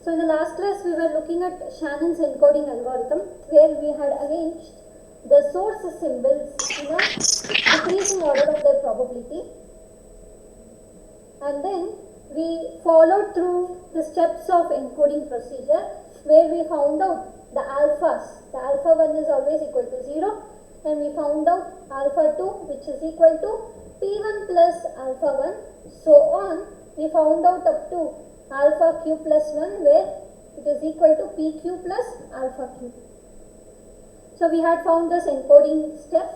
So in the last class we were looking at Shannon's encoding algorithm, where we had arranged the source symbols in a decreasing order of their probability, and then we followed through the steps of encoding procedure, where we found out the alphas. The alpha 1 is always equal to 0, and we found out alpha 2, which is equal to p1 plus alpha 1, so on. We found out up to alpha q plus 1, where it is equal to pq plus alpha q. So we had found this encoding step,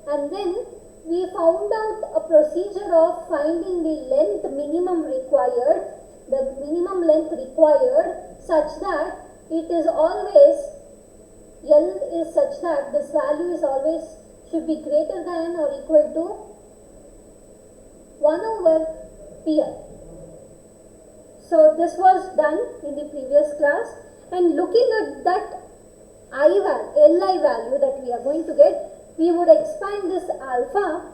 and then we found out a procedure of finding the length minimum required, the minimum length required, such that it is always, L is such that this value is always should be greater than or equal to 1 over Pi. So this was done in the previous class, and looking at that Li value that we are going to get, we would expand this alpha,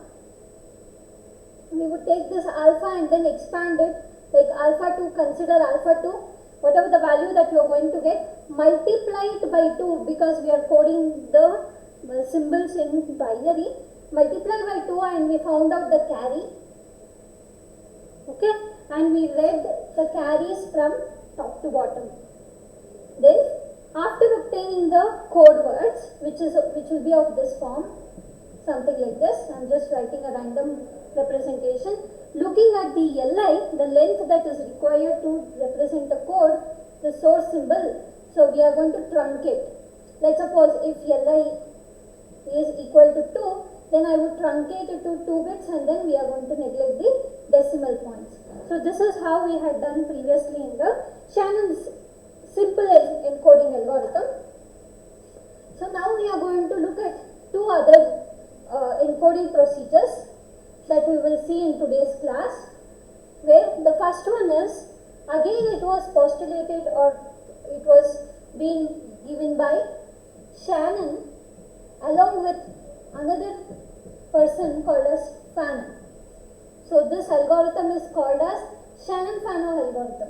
we would take this alpha and then expand it, like alpha 2, consider alpha 2, whatever the value that you are going to get, multiply it by 2, because we are coding the symbols in binary, multiply by 2, and we found out the carry, okay, and we read the carries from top to bottom. Then after obtaining the code words, which will be of this form, something like this, I am just writing a random representation, looking at the Li, the length that is required to represent the code, the source symbol, so we are going to truncate. Let's suppose if Li is equal to 2, then I would truncate it to 2 bits, and then we are going to neglect the decimal points. So this is how we had done previously in the Shannon's simple encoding algorithm. So now we are going to look at two other encoding procedures that we will see in today's class, where the first one is, again it was postulated, or it was being given by Shannon along with another person called as Fano. So this algorithm is called as Shannon-Fano algorithm.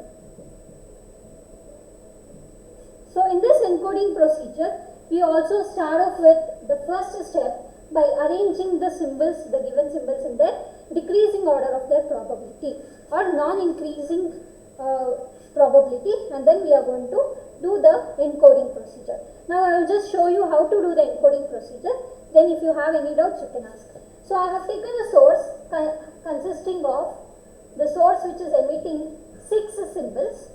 So in this encoding procedure, we also start off with the first step by arranging the symbols, the given symbols, in their decreasing order of their probability or non-increasing probability, and then we are going to do the encoding procedure. Now I will just show you how to do the encoding procedure. Then if you have any doubts, you can ask. So I have taken a source consisting of the source which is emitting 6 symbols.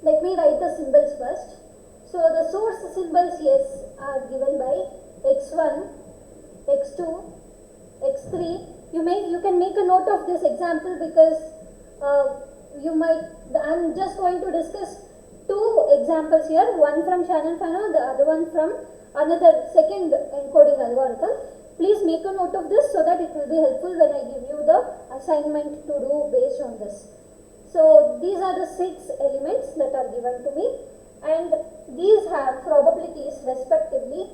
Let me write the symbols first. So the source symbols, yes, are given by x1, x2, x3. You can make a note of this example, because I'm just going to discuss 2 examples here, one from Shannon-Fano, the other one from another second encoding algorithm. Please make a note of this so that it will be helpful when I give you the assignment to do based on this. So these are the 6 elements that are given to me, and these have probabilities respectively.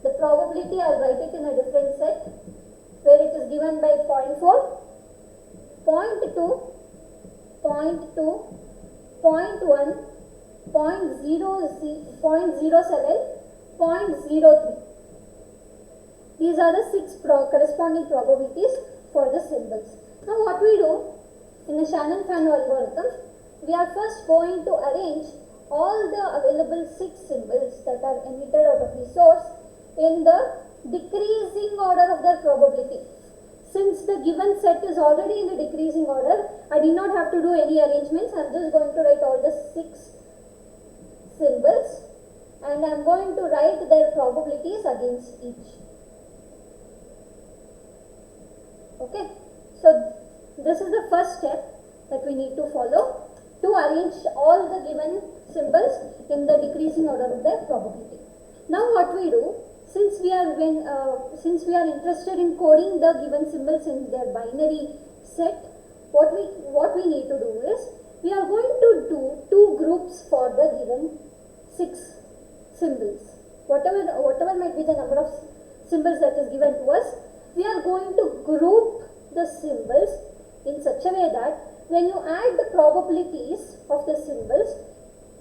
The probability, I'll write it in a different set, where it is given by 0.4, 0.2, 0.2, 0.1, 0.07, 0.03. These are the 6 corresponding probabilities for the symbols. Now what we do in the Shannon-Fano algorithm, we are first going to arrange all the available 6 symbols that are emitted out of the source in the decreasing order of their probability. Since the given set is already in the decreasing order, I did not have to do any arrangements. I am just going to write all the 6 symbols, and I am going to write their probabilities against each. Okay, so this is the first step that we need to follow to arrange all the given symbols in the decreasing order of their probability. Now what we do, since we are interested in coding the given symbols in their binary set, what we need to do is, we are going to do 2 groups for the given 6 symbols. Whatever might be the number of symbols that is given to us, we are going to group the symbols in such a way that when you add the probabilities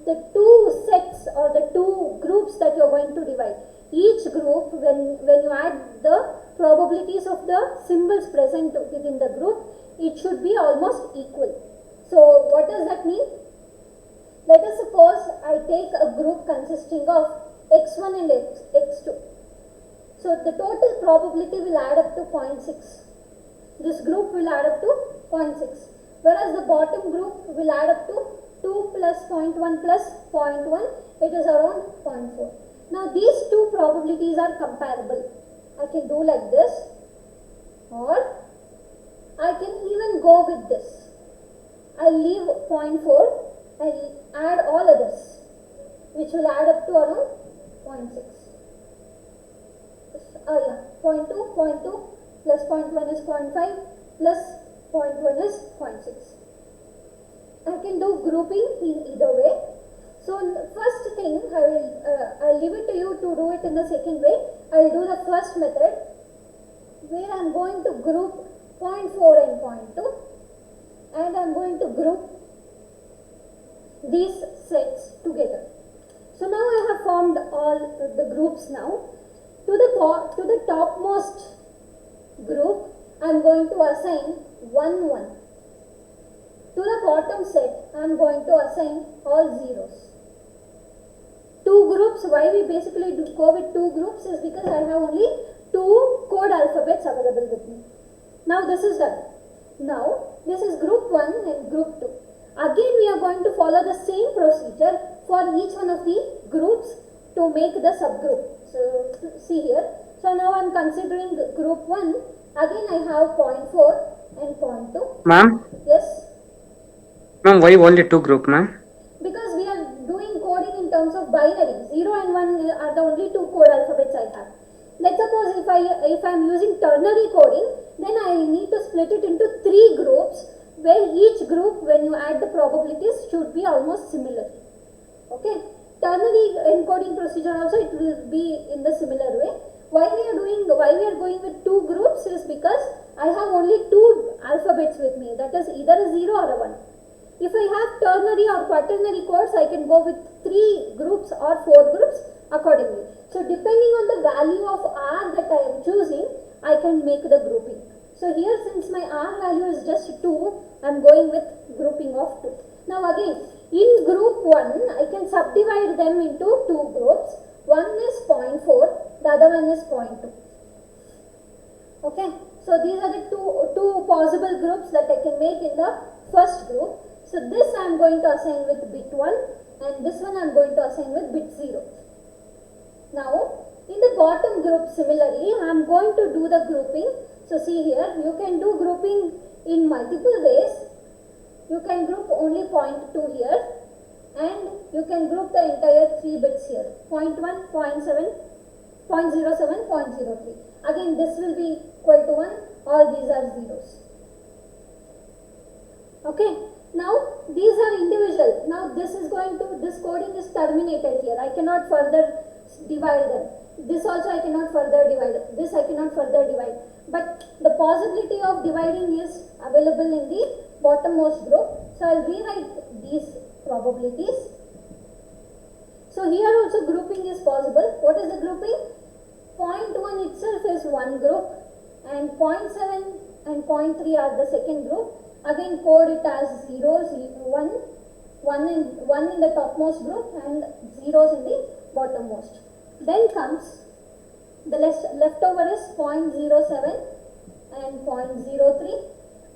the two sets or the two groups that you're going to divide. Each group, when you add the probabilities of the symbols present within the group, it should be almost equal. So what does that mean? Let us suppose I take a group consisting of x1 and x2. So the total probability will add up to 0.6. This group will add up to 0.6. Whereas the bottom group will add up to 2 plus 0.1 plus 0.1. It is around 0.4. Now these two probabilities are comparable. I can do like this, or I can even go with this. I'll leave 0.4. I'll add all others, which will add up to around 0.6. 0.2, 0.2 plus 0.1 is 0.5 plus 0.1 is 0.6. I can do grouping in either way. So first thing, I'll leave it to you to do it in the second way. I'll do the first method where I'm going to group 0.4 and 0.2, and I'm going to group these sets together. So now I have formed all the groups now. To the topmost group, I am going to assign 1, 1. To the bottom set, I am going to assign all zeros. Two groups, why we basically go with two groups is because I have only two code alphabets available with me. Now this is done. Now this is group 1 and group 2. Again we are going to follow the same procedure for each one of the groups to make the subgroup. So see here. So now I am considering group 1. Again I have 0.4 and 0.2. Ma'am? Yes. Ma'am, why only two group, ma'am? Because we are doing coding in terms of binary. 0 and 1 are the only two code alphabets I have. Let's suppose if I am using ternary coding, then I need to split it into 3 groups, where each group, when you add the probabilities, should be almost similar. Okay. Ternary encoding procedure also, it will be in the similar way. Why we are going with two groups is because I have only two alphabets with me, that is either a 0 or a 1. If I have ternary or quaternary codes, I can go with 3 groups or 4 groups accordingly. So depending on the value of R that I am choosing, I can make the grouping. So here, since my R value is just 2, I am going with grouping of 2. Now again, in group 1, I can subdivide them into 2 groups. One is 0.4, the other one is 0.2. Okay, so these are the two possible groups that I can make in the first group. So this I am going to assign with bit 1, and this one I am going to assign with bit 0. Now, in the bottom group, similarly, I am going to do the grouping. So see here, you can do grouping in multiple ways. You can group only 0.2 here, and you can group the entire 3 bits here, 0.1, 0.7, 0.07, 0.03. Again, this will be equal to 1, all these are zeros. Okay, now these are individual. Now this coding is terminated here. I cannot further divide them. This also I cannot further divide. This I cannot further divide. But the possibility of dividing is available in the bottommost group. So I will rewrite these probabilities. So here also grouping is possible. What is the grouping? 0.1 itself is one group, and 0.7 and 0.3 are the second group. Again code it as zeros, 1 in the topmost group and zeros in the bottommost. Then comes the leftover is 0.07 and 0.03.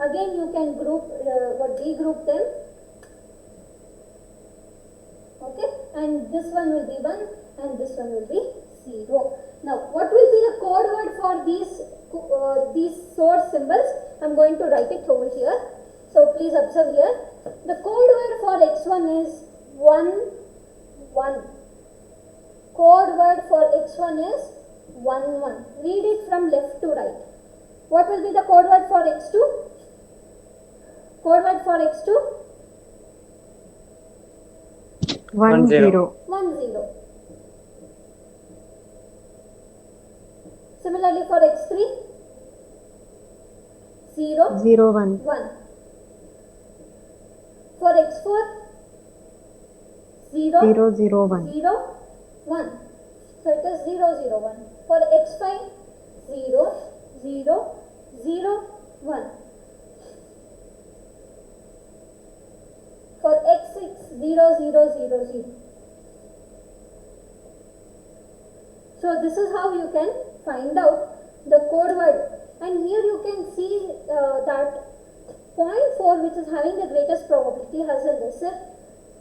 Again you can regroup them. Okay, and this one will be 1 and this one will be 0. Now what will be the code word for these source symbols? I am going to write it over here. So please observe here. The code word for x1 is 1, 1. Code word for x1 is 1, 1. Read it from left to right. What will be the code word for x2? Code word for x2? 1 0. 1 0. Similarly for x3? 0 0 1. 1. For x4? 0 0, 0, 0, 1. 0, 1. So it is 0, 0, 1. For x5, 0, 0, 0, 1. For x6, 0, 0, 0, 0. So this is how you can find out the code word. And here you can see that 0.4, which is having the greatest probability, has a lesser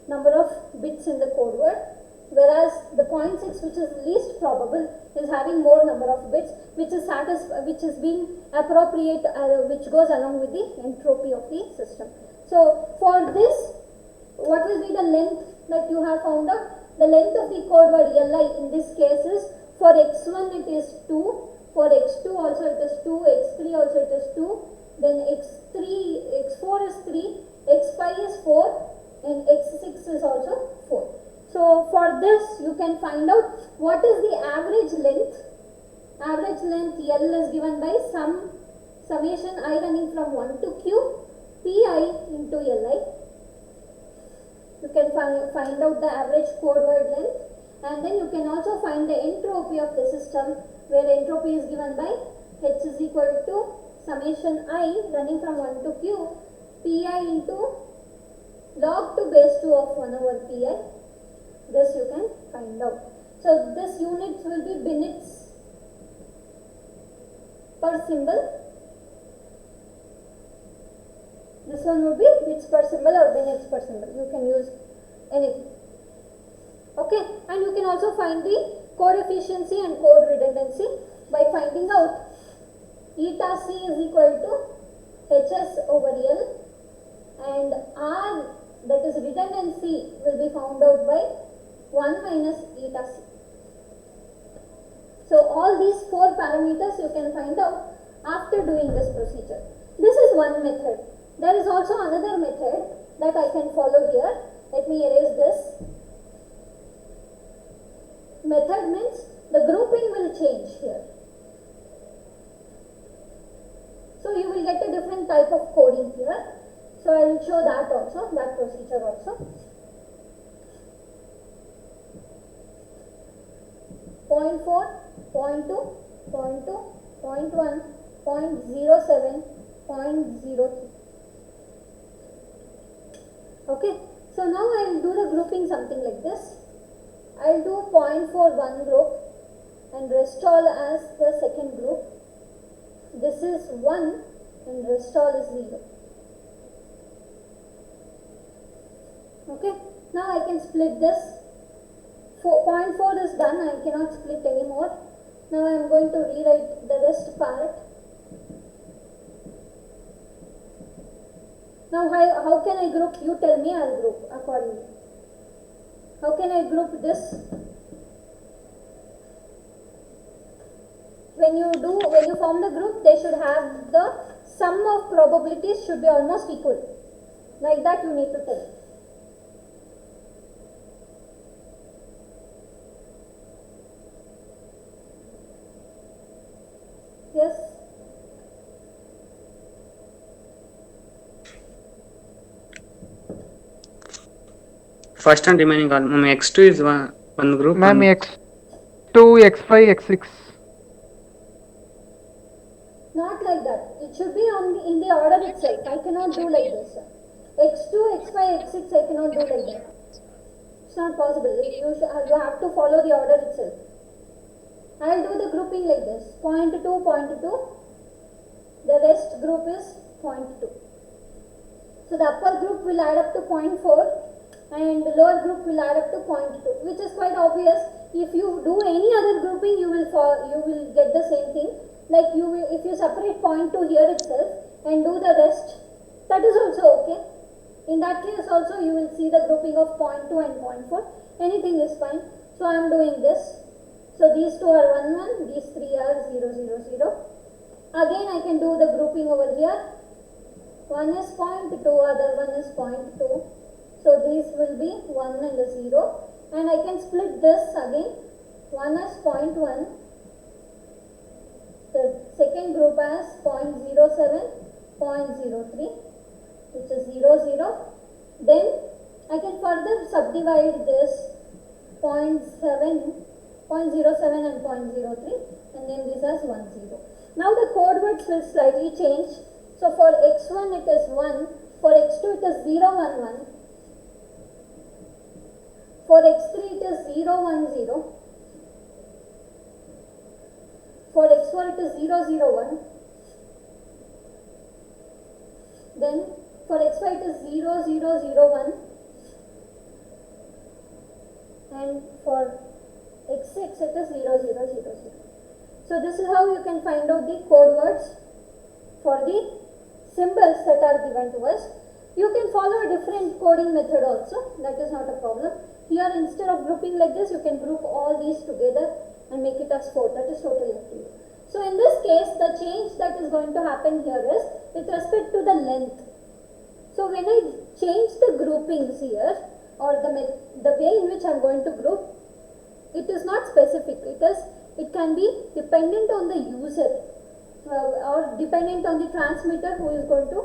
number of bits in the code word, whereas the 0.6, which is least probable, is having more number of bits, which is being appropriate, which goes along with the entropy of the system. So for this, what will be the length that you have found out? The length of the code word li in this case is, for x1 it is 2, for x2 also it is 2, x3 also it is 2, then x4 is 3, x5 is 4, and x6 is also 4. So for this you can find out what is the average length. Average length L is given by summation I running from 1 to q, pi into Li. You can find out the average code word length, and then you can also find the entropy of the system, where entropy is given by H is equal to summation I running from 1 to q, pi into log to base 2 of 1 over pi. This you can find out. So this unit will be minutes per symbol. This one would be bits per symbol or minutes per symbol. You can use anything. Okay, and you can also find the code efficiency and code redundancy by finding out eta c is equal to hs over L, and R, that is redundancy, will be found out by 1 minus eta c. So all these 4 parameters you can find out after doing this procedure. This is one method. There is also another method that I can follow here. Let me erase this. Method means the grouping will change here. So you will get a different type of coding here. So I will show that also, that procedure also. 0.4, 0.2, 0.2, 0.1, 0.07, 0.03. Okay, so now I will do the grouping something like this. I will do 0.4 one group and rest all as the second group. This is 1 and rest all is 0. Okay, now I can split this. 0.4 is done, I cannot split anymore. Now I am going to rewrite the rest part. Now how can I group? You tell me, I will group accordingly. How can I group this? When you form the group, they should have the sum of probabilities should be almost equal. Like that you need to tell. Yes? First and remaining all. Ma'am, x2 is one group. Ma'am, one- x2, x5, x6. Not like that. It should be in the order itself. I cannot do like this. X2, x5, x6, I cannot do like that. It's not possible. You have to follow the order itself. I will do the grouping like this. 0.2, 0.2. The rest group is 0.2. So the upper group will add up to 0.4 and the lower group will add up to 0.2, which is quite obvious. If you do any other grouping, you will get the same thing. Like if you separate 0.2 here itself and do the rest, that is also okay. In that case also you will see the grouping of 0.2 and 0.4. Anything is fine. So I am doing this. So these two are 1, 1, these three are 0, 0, 0. Again I can do the grouping over here. One is 0.2, other one is 0.2. So these will be 1 and a 0. And I can split this again. One is 0.1. The second group as 0.07, 0.03, which is 0, 0. Then I can further subdivide this 0.07 and 0.03 and name this as 10. Now the code words will slightly change. So for x1 it is 1, for x2 it is 011, for x3 it is 010, for x4 it is 001, then for x5 it is 0001, and for x6 it is 0000. So this is how you can find out the code words for the symbols that are given to us. You can follow a different coding method also, that is not a problem. Here instead of grouping like this, you can group all these together and make it as 4, that is totally up to you. So in this case, the change that is going to happen here is with respect to the length. So when I change the groupings here, or the way in which I am going to group, it is not specific, it can be dependent on the user or dependent on the transmitter who is going to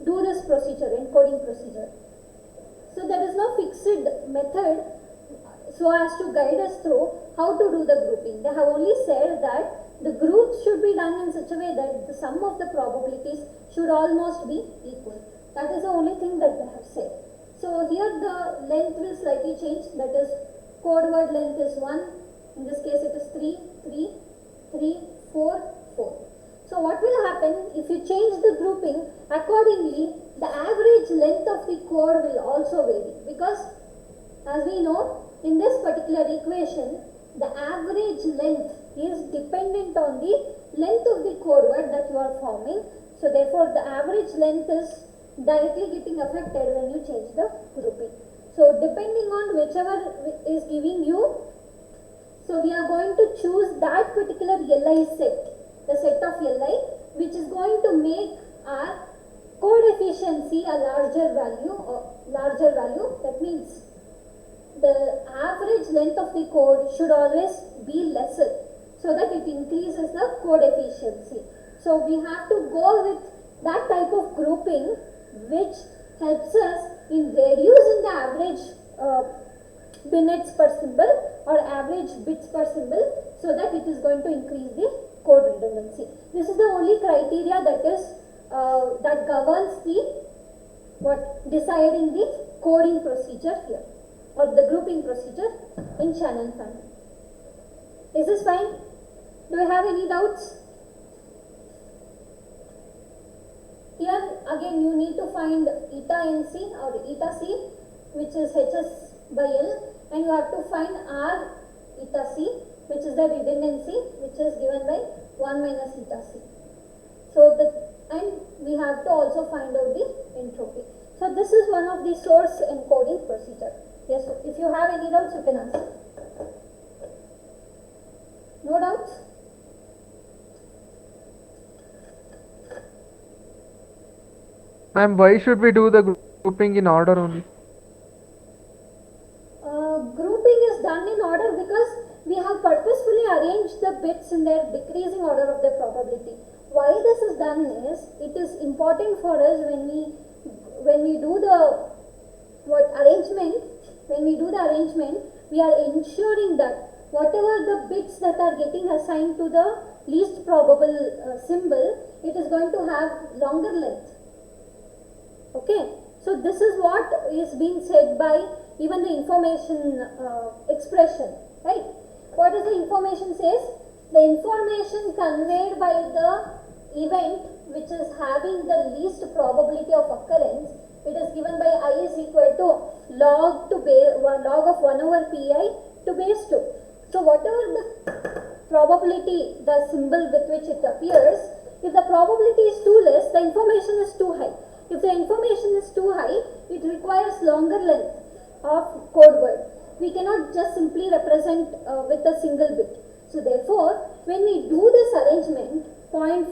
do this procedure, encoding procedure. So there is no fixed method so as to guide us through how to do the grouping. They have only said that the groups should be done in such a way that the sum of the probabilities should almost be equal. That is the only thing that they have said. So here the length will slightly change, that is code word length is 1, in this case it is 3, 3, 3, 4, 4. So what will happen if you change the grouping accordingly, the average length of the code will also vary, because as we know in this particular equation the average length is dependent on the length of the code word that you are forming. So therefore the average length is directly getting affected when you change the grouping. So depending on whichever is giving you, so we are going to choose that particular LI set, the set of LI, which is going to make our code efficiency a larger value. That means the average length of the code should always be lesser so that it increases the code efficiency. So we have to go with that type of grouping which helps us in reducing the average bits per symbol or average bits per symbol, so that it is going to increase the code redundancy. This is the only criteria that is that governs the deciding the coding procedure here, or the grouping procedure in Shannon family. Is this fine? Do you have any doubts? Here again you need to find eta NC or eta C, which is Hs by L, and you have to find R eta C, which is the redundancy, which is given by 1 minus eta C. So and we have to also find out the entropy. So this is one of the source encoding procedure. Yes, so if you have any doubts you can ask. No doubts? Ma'am, why should we do the grouping in order only? Grouping is done in order because we have purposefully arranged the bits in their decreasing order of their probability. Why this is done is, it is important for us when we do the arrangement, we are ensuring that whatever the bits that are getting assigned to the least probable symbol, it is going to have longer length. Okay, so this is what is being said by even the information expression, right? What does the information says? The information conveyed by the event which is having the least probability of occurrence, it is given by I is equal to log of 1 over pi to base 2. So whatever the probability, the symbol with which it appears, if the probability is too less, the information is too high. If the information is too high, it requires longer length of code word. We cannot just simply represent with a single bit. So therefore, when we do this arrangement, when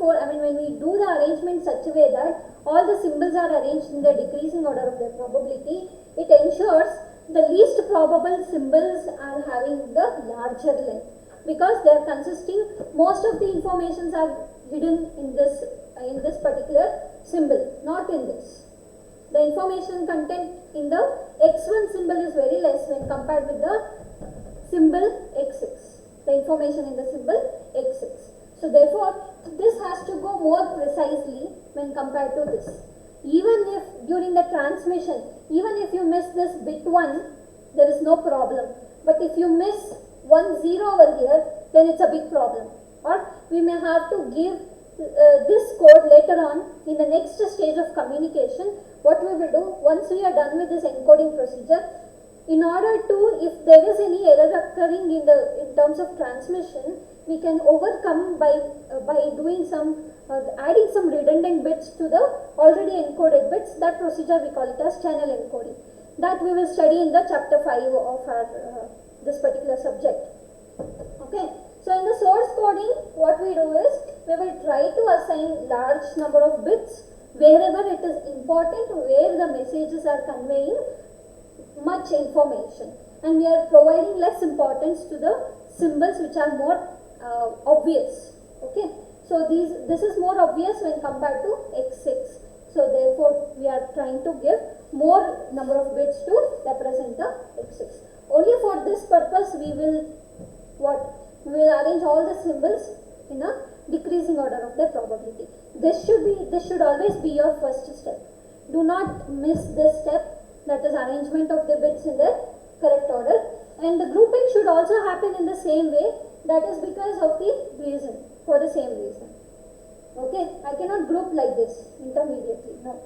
we do the arrangement such a way that all the symbols are arranged in the decreasing order of their probability, it ensures the least probable symbols are having the larger length, because they are consisting, most of the informations are hidden in this particular symbol, not in this. The information content in the x1 symbol is very less when compared with the symbol x6. The information in the symbol x6. So therefore, this has to go more precisely when compared to this. Even if during the transmission, even if you miss this bit 1, there is no problem. But if you miss 1 0 over here, then it's a big problem. Or we may have to give this code later on in the next stage of communication. What we will do, once we are done with this encoding procedure, in order to, if there is any error occurring in terms of transmission, we can overcome by doing some adding some redundant bits to the already encoded bits. That procedure we call it as channel encoding. That we will study in the chapter 5 of our this particular subject. Okay. So in the source coding, what we do is we will try to assign large number of bits wherever it is important, where the messages are conveying much information, and we are providing less importance to the symbols which are more obvious. Okay, so this is more obvious when compared to x6. So therefore, we are trying to give more number of bits to represent the x6. Only for this purpose, we will arrange all the symbols in a decreasing order of their probability. This should always be your first step. Do not miss this step, that is arrangement of the bits in their correct order, and the grouping should also happen in the same way. That is because of the reason, for the same reason. Okay, I cannot group like this intermediately, no.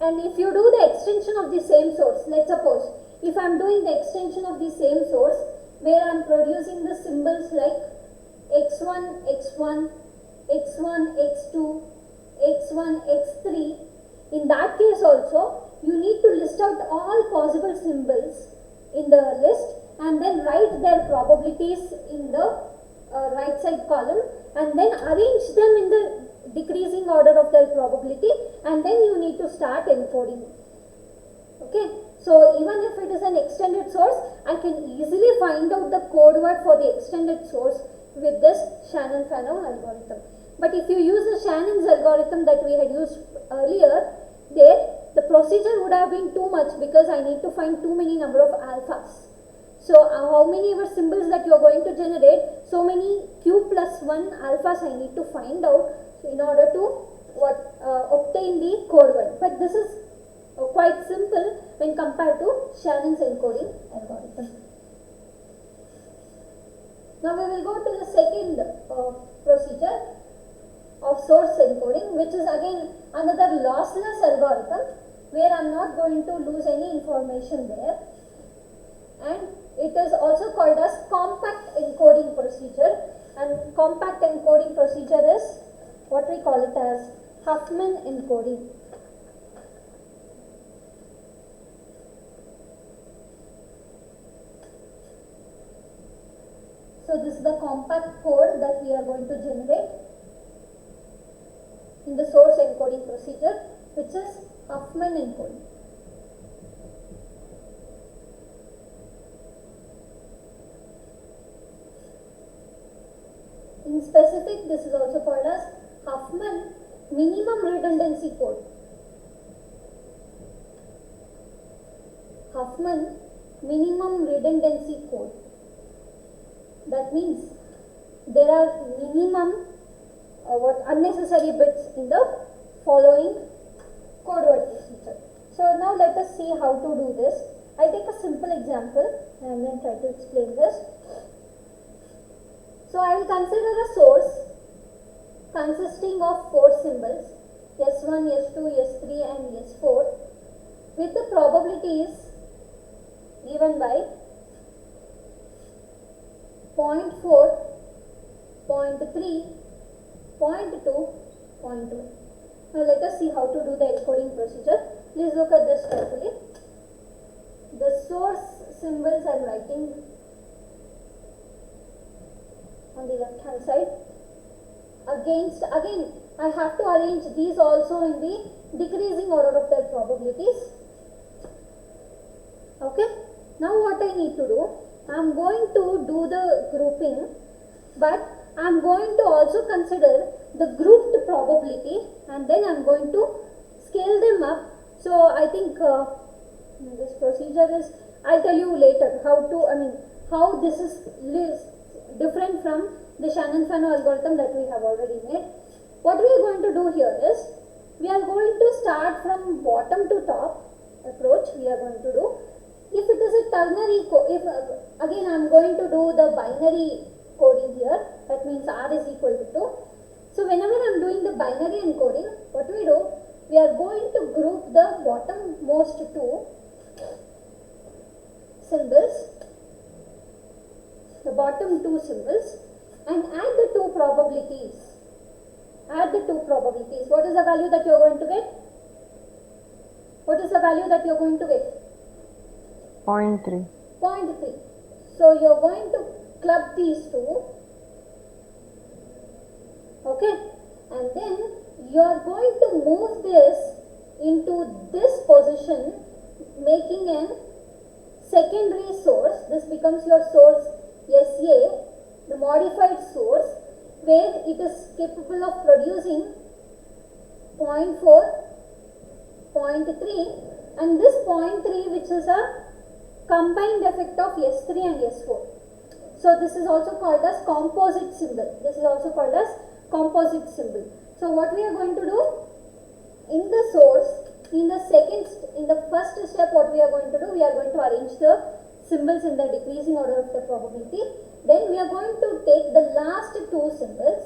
And if you do the extension of the same source, let's suppose if I am doing the extension of the same source where I am producing the symbols like x1, x1, x1, x2, x1, x3, in that case also you need to list out all possible symbols in the list and then write their probabilities in the right side column and then arrange them in the decreasing order of their probability, and then you need to start encoding. Okay, so even if it is an extended source, I can easily find out the code word for the extended source with this Shannon-Fano algorithm. But if you use the Shannon's algorithm that we had used earlier, there the procedure would have been too much because I need to find too many number of alphas. So how many ever symbols that you are going to generate, so many q plus 1 alphas I need to find out in order to obtain the code word. But this is quite simple when compared to Shannon's encoding algorithm. Now we will go to the second procedure of source encoding, which is again another lossless algorithm where I am not going to lose any information there, and it is also called as compact encoding procedure, and compact encoding procedure is what we call it as Huffman encoding. So this is the compact code that we are going to generate in the source encoding procedure, which is Huffman encoding. In specific, this is also called as Huffman minimum redundancy code. Huffman minimum redundancy code. That means there are minimum unnecessary bits in the following code word procedure. So now let us see how to do this. I take a simple example and then try to explain this. So I will consider a source consisting of 4 symbols S1, S2, S3 and S4 with the probabilities given by 0.4, 0.3, 0.2, 0.1. Now let us see how to do the encoding procedure. Please look at this carefully. The source symbols I am writing on the left hand side. Again I have to arrange these also in the decreasing order of their probabilities. Okay. Now what I need to do, I am going to do the grouping, but I am going to also consider the grouped probability, and then I am going to scale them up. So I think this procedure is, I'll tell you later how this is different from the Shannon-Fano algorithm that we have already made. What we are going to do here is, we are going to start from bottom to top approach. We are going to do, if it is a ternary, again I am going to do the binary coding here, that means R is equal to 2. So whenever I am doing the binary encoding, what we do, we are going to group the bottommost two symbols, the bottom two symbols, and add the two probabilities. Add the two probabilities. What is the value that you are going to get? What is the value that you are going to get? 0.3. 0.3. So you are going to club these two. Okay, and then you are going to move this into this position, making a secondary source. This becomes your source SA, the modified source, where it is capable of producing 0.4, 0.3, and this 0.3, which is a combined effect of S3 and S4. So this is also called as composite symbol. This is also called as composite symbol. So what we are going to do, in the source, in the first step, what we are going to do, we are going to arrange the symbols in the decreasing order of the probability. Then we are going to take the last two symbols,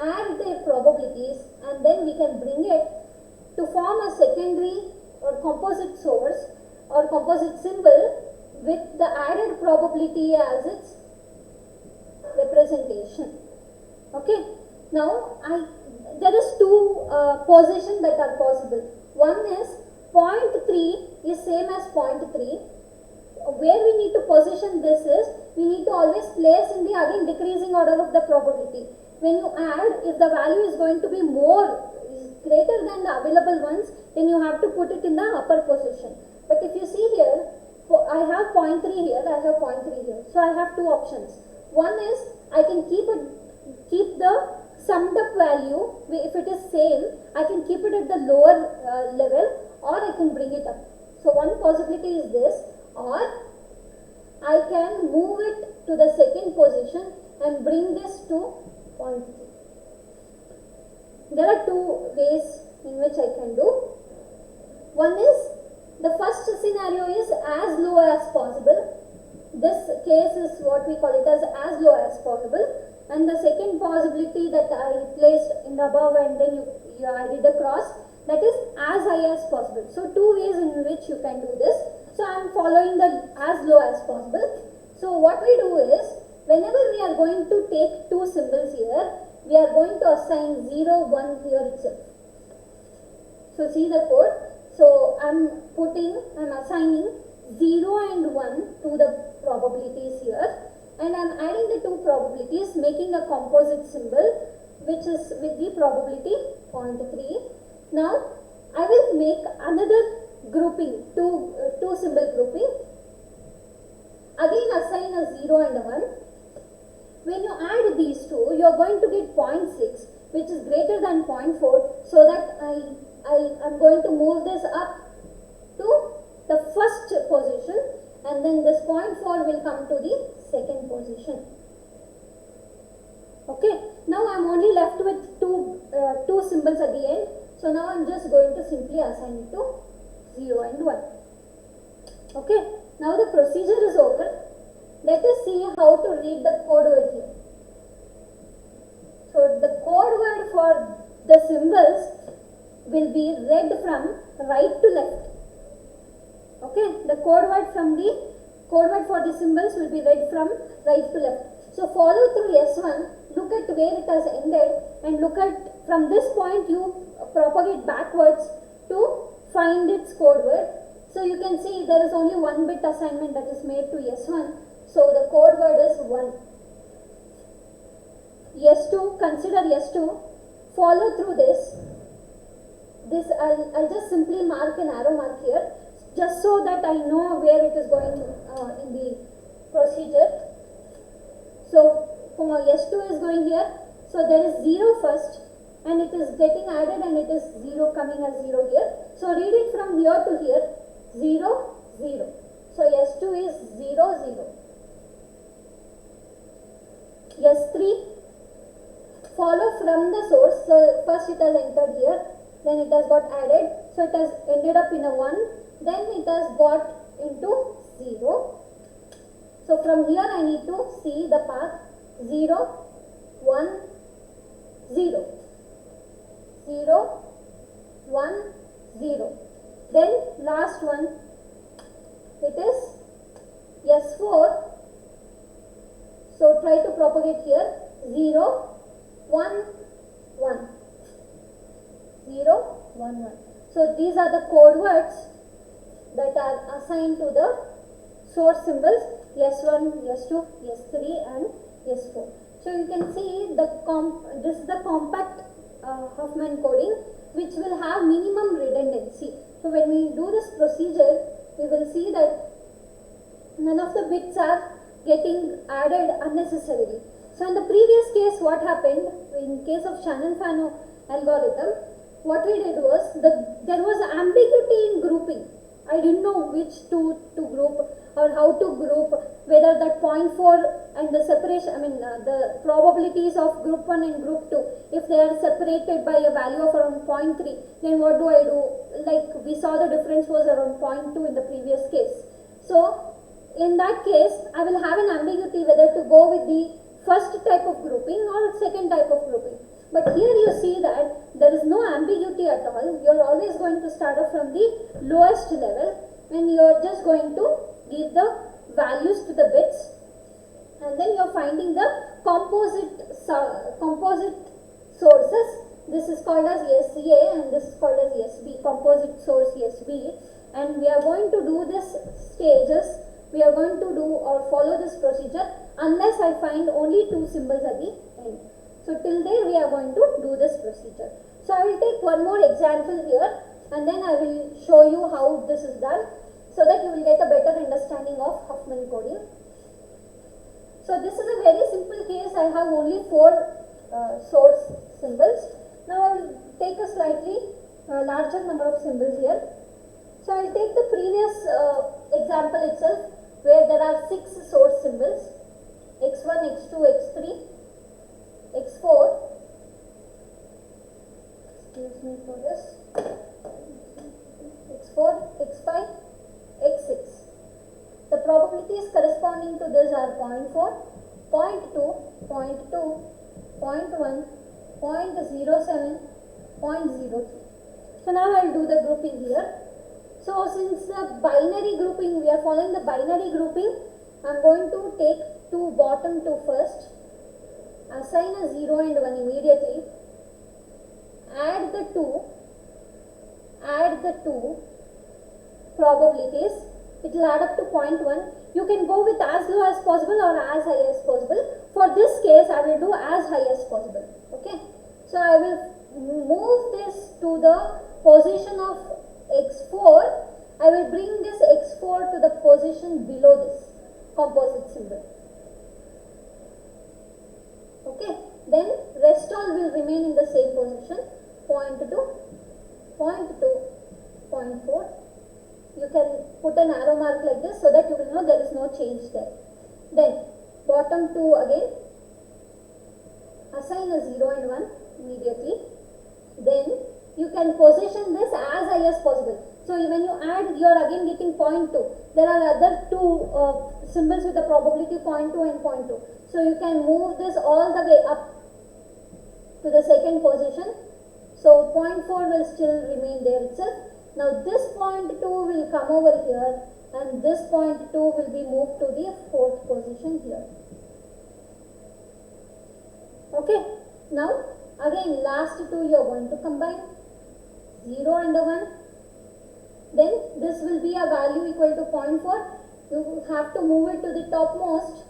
add their probabilities, and then we can bring it to form a secondary or composite source or composite symbol with the added probability as its representation. Okay, now there is two positions that are possible. One is 0.3 is same as 0.3. Where we need to position this is, we need to always place in the again decreasing order of the probability. When you add, if the value is going to be greater than the available ones, then you have to put it in the upper position. But if you see here, I have 0.3 here, I have 0.3 here. So I have two options. One is, I can keep the summed up value, if it is same, I can keep it at the lower level, or I can bring it up. So one possibility is this, or I can move it to the second position and bring this to 0.3. There are two ways in which I can do. One is, the first scenario is as low as possible. This case is what we call it as low as possible. And the second possibility that I placed in the above and then I did a cross, that is as high as possible. So two ways in which you can do this. So I am following the as low as possible. So what we do is, whenever we are going to take two symbols here, we are going to assign 0, 1 here itself. So see the code. So I am assigning 0 and 1 to the probabilities here, and I am adding the two probabilities, making a composite symbol which is with the probability 0.3. Now I will make another grouping, two symbol grouping. Again assign a 0 and a 1. When you add these two, you are going to get 0.6, which is greater than 0.4, so that I am going to move this up to the first position, and then this 0.4 will come to the second position. Okay, now I am only left with two symbols at the end. So now I am just going to simply assign it to 0 and 1. Okay, now the procedure is over. Let us see how to read the code word here. So the code word for the symbols will be read from right to left. Okay, the code word for the symbols will be read from right to left. So follow through S1, look at where it has ended, and look at, from this point you propagate backwards to find its code word. So you can see there is only one bit assignment that is made to S1. So the code word is 1. S2, consider S2, follow through this. I'll just simply mark an arrow mark here, just so that I know where it is going in the procedure. So S2 is going here. So there is 0 first, and it is getting added and it is 0 coming as 0 here. So read it from here to here, 0, 0. So S2 is 0, 0. S3, follow from the source. So first it has entered here, then it has got added. So it has ended up in a 1, then it has got into 0. So from here I need to see the path 0, 1, 0. 0, 1, 0. Then last one, it is S4. So try to propagate here 0, 1, 1. 0, 1, 1. So these are the code words that are assigned to the source symbols S1, S2, S3 and S4. So you can see this is the compact Huffman coding, which will have minimum redundancy. So when we do this procedure, we will see that none of the bits are getting added unnecessarily. So in the previous case, what happened, in case of Shannon-Fano algorithm, what we did was, there was ambiguity in grouping. I didn't know which two to group or how to group, whether that 0.4 and the separation, the probabilities of group 1 and group 2, if they are separated by a value of around 0.3, then what do I do? Like we saw the difference was around 0.2 in the previous case. So in that case, I will have an ambiguity whether to go with the first type of grouping or second type of grouping. But here you see that there is no ambiguity at all. You are always going to start off from the lowest level and you are just going to give the values to the bits, and then you are finding the composite sources. This is called as SA and this is called as SB, composite source SB, and we are going to do this stages. We are going to do or follow this procedure unless I find only 2 symbols at the end. So till there we are going to do this procedure. So I will take one more example here and then I will show you how this is done so that you will get a better understanding of Huffman coding. So this is a very simple case. I have only 4 source symbols. Now I will take a slightly larger number of symbols here. So I will take the previous example itself where there are 6 source symbols, x1, x2, x3, x4, excuse me for this, x4, x5, x6. The probabilities corresponding to this are 0.4, 0.2, 0.2, 0.1, 0.07, 0.03. So now I will do the grouping here. So since the binary grouping, we are following the binary grouping, I am going to take 2 bottom 2 first, assign a 0 and 1 immediately, add the 2 probabilities, it will add up to 0.1. You can go with as low as possible or as high as possible. For this case, I will do as high as possible. Okay. So I will move this to the position of x4. I will bring this x4 to the position below this composite symbol. Okay, then rest all will remain in the same position, 0.2, 0.2, 0.4. You can put an arrow mark like this so that you will know there is no change there. Then bottom 2 again, assign a 0 and 1 immediately. Then you can position this as high as possible. So when you add, you are again getting 0.2. There are other 2 symbols with the probability 0.2 and 0.2. So you can move this all the way up to the second position. So 0.4 will still remain there itself. Now this 0.2 will come over here and this 0.2 will be moved to the 4th position here. Okay. Now again last 2 you are going to combine 0 and 1. Then this will be a value equal to 0.4. You have to move it to the topmost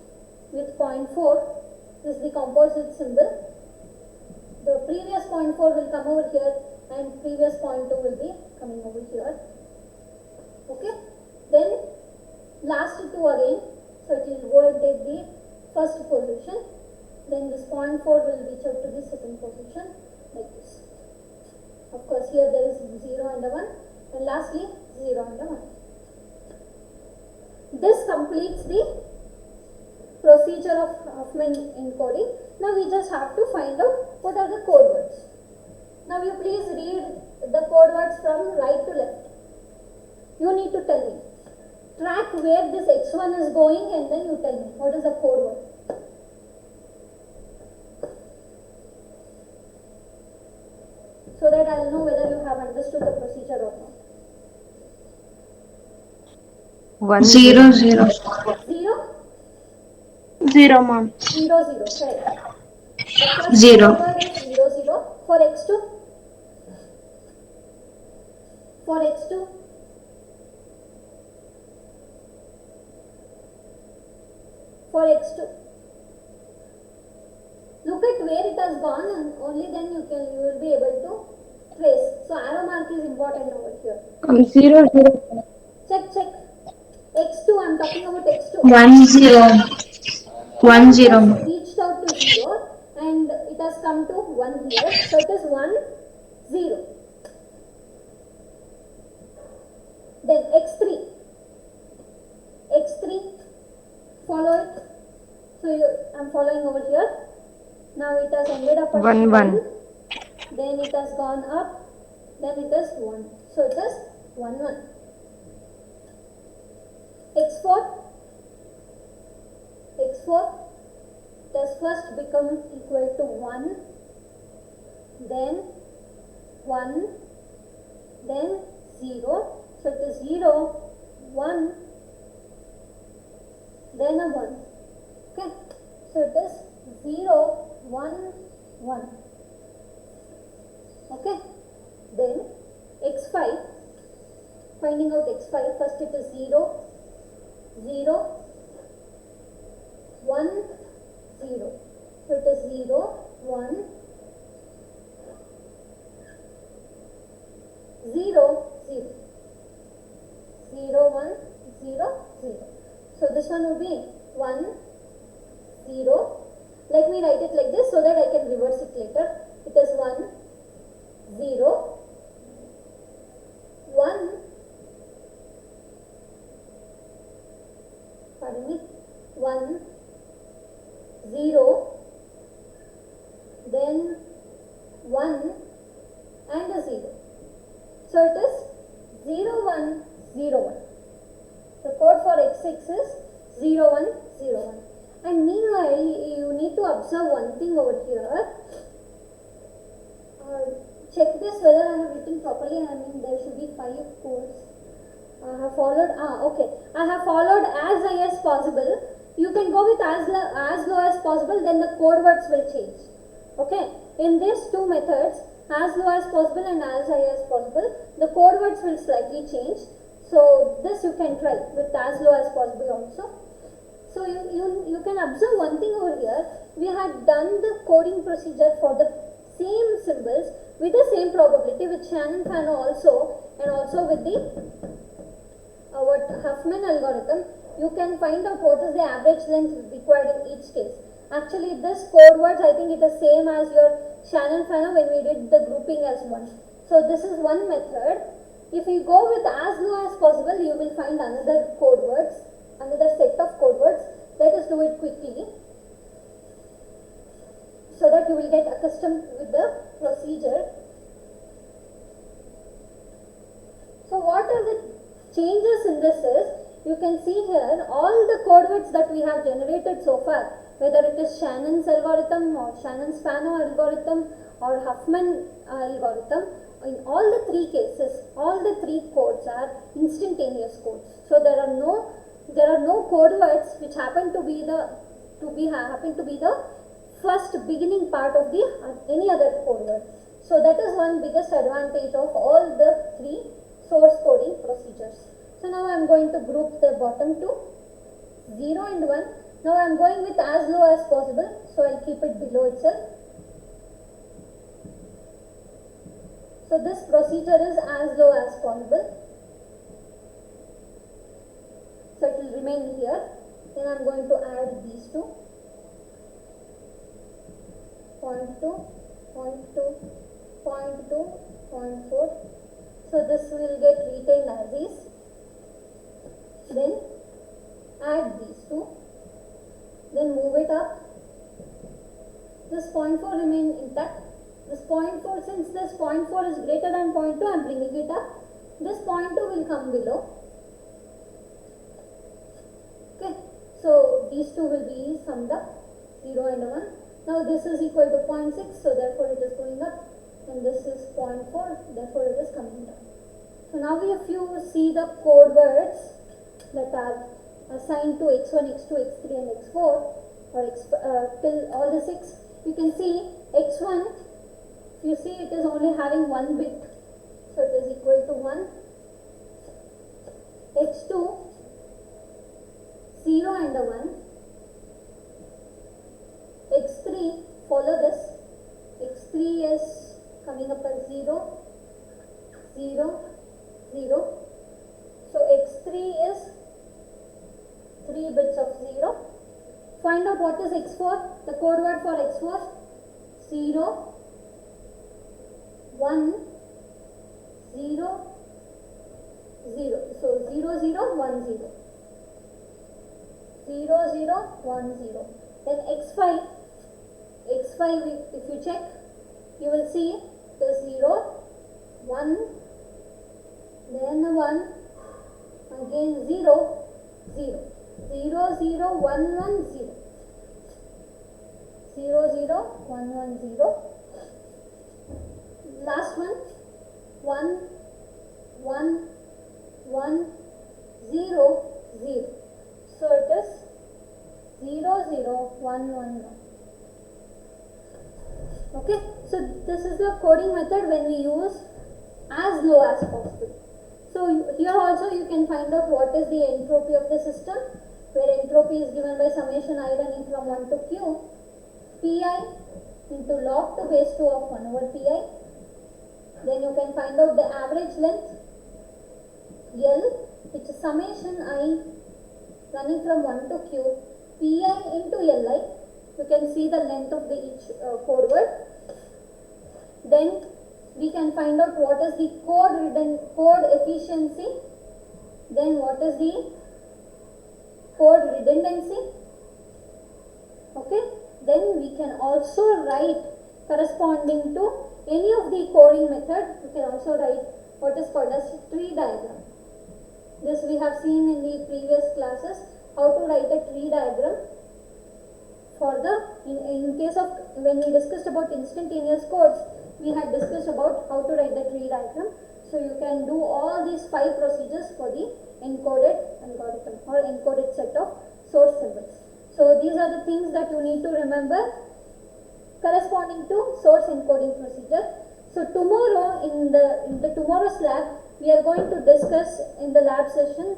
with 0.4. This is the composite symbol. The previous 0.4 will come over here and previous 0.2 will be coming over here. Okay. Then last 2 again. So it will go and take the first position. Then this 0.4 will reach out to the second position. like this. Of course, here there is 0 and a 1, and lastly 0 and a 1. This completes the procedure of Huffman encoding. Now we just have to find out what are the code words. Now you please read the code words from right to left. You need to tell me. Track where this x1 is going and then you tell me what is the code word. So that I will know whether you have understood the procedure or not. 1 0 0 0? 0 ma'am. 0 0, correct. The first 0 code word is 0 0. For x2? For x2? For x2? Look at where it has gone and only then you will be able to trace. So arrow mark is important over here. 0 0 Check. x2, I'm talking about x2. 1 0 1 It has 0 reached out to 0 and it has come to 1 here. So it is 1 0. Then x3. Follow it. So I'm following over here. Now it has ended up at 1 1. Then it has gone up. Then it is 1. So it is 1 1. x4 does first become equal to 1, then 1, then 0. So it is 0, 1, then a 1. Okay. So it is 0, 1, 1. Okay. Then x5, finding out x5, first it is 0, 0, 1, 0. So it is 0, 1, 0, 0. 0, 1, 0, 0. So this one will be 1, 0. Let me write it like this so that I can reverse it later. It is 1, 0, 1, pardon me, 1, 0, then 1 and a 0. So it is 0, 1, 0, 1. The code for x6 is 0, 1, 0, 1. And meanwhile, you need to observe one thing over here. Check this whether I have written properly. I mean, there should be 5 codes. I have followed, okay. I have followed as high as possible. You can go with as low as possible, then the code words will change. Okay. In these two methods, as low as possible and as high as possible, the code words will slightly change. So this you can try with as low as possible also. So you can observe one thing over here. We had done the coding procedure for the same symbols with the same probability with Shannon-Fano also, and also with the Huffman algorithm. You can find out what is the average length required in each case. Actually, this code words, I think it is same as your Shannon-Fano when we did the grouping as one. So this is one method. If you go with as low as possible, you will find another code words, another set of code words. Let us do it quickly so that you will get accustomed with the procedure. So what are the changes in this is, you can see here all the code words that we have generated so far, whether it is Shannon's algorithm or Shannon's Fano algorithm or Huffman algorithm, in all the three cases, all the three codes are instantaneous codes. So there are no code words which happen to be the first beginning part of the any other code word. So that is one biggest advantage of all the three source coding procedures. So now I am going to group the bottom two, 0 and 1. Now I am going with as low as possible, so I will keep it below itself. So this procedure is as low as possible. So it will remain here. Then I am going to add these two. 0.2, 0.3, 0.2, 0.2, 0.4. So this will get retained as is. Then add these two. Then move it up. This 0.4 remain intact. This 0.4, since this 0.4 is greater than 0.2, I am bringing it up. This 0.2 will come below. Okay, so these two will be summed up, 0 and 1. Now this is equal to 0.6, so therefore it is going up, and this is 0.4, therefore it is coming down. So now if you see the code words that are assigned to x1, x2, x3 and x4, or till all the 6, you can see x1, you see it is only having one bit, so it is equal to 1. x2, 0 and a 1. x3, follow this, x3 is coming up as 0, 0, 0. So x3 is 3 bits of 0. Find out what is x4, the code word for x4, 0, 1, 0, 0. So 0, 0, 1, 0. 0, 0, 1, 0. Then x5, if you check, you will see the 0, 1, then 1, again 0, 0. 0, 0, 1, 1, 0. 0, 0, 1, 1, 0. Last one, 1, 1, 1, 0, 0. So it is 0, 0, 1, 1, 1. Okay, so this is the coding method when we use as low as possible. So here also you can find out what is the entropy of the system, where entropy is given by summation I running from 1 to q, pi into log to base 2 of 1 over pi. Then you can find out the average length L, which is summation I running from 1 to q, pi into Li. You can see the length of the each code word. Then we can find out what is the code efficiency, then what is the code redundancy. Okay, then we can also write corresponding to any of the coding method. We can also write what is called as tree diagram. This we have seen in the previous classes, how to write a tree diagram. For the in case of when we discussed about instantaneous codes, we had discussed about how to write the tree diagram. So you can do all these 5 procedures for the encoded algorithm or encoded set of source symbols. So these are the things that you need to remember corresponding to source encoding procedure. So tomorrow in the tomorrow's lab, we are going to discuss in the lab session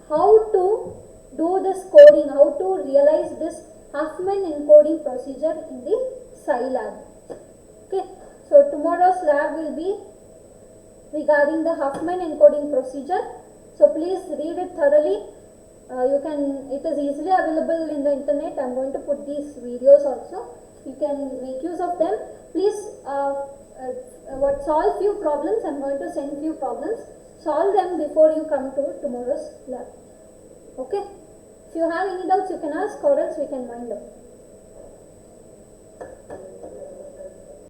how to do this coding, how to realize this Huffman encoding procedure in the Scilab. Okay, so tomorrow's lab will be regarding the Huffman encoding procedure. So please read it thoroughly. It is easily available in the internet. I am going to put these videos also. You can make use of them. Please solve few problems. I am going to send few problems. Solve them before you come to tomorrow's lab. Okay. If you have any doubts, you can ask, or else we can wind up.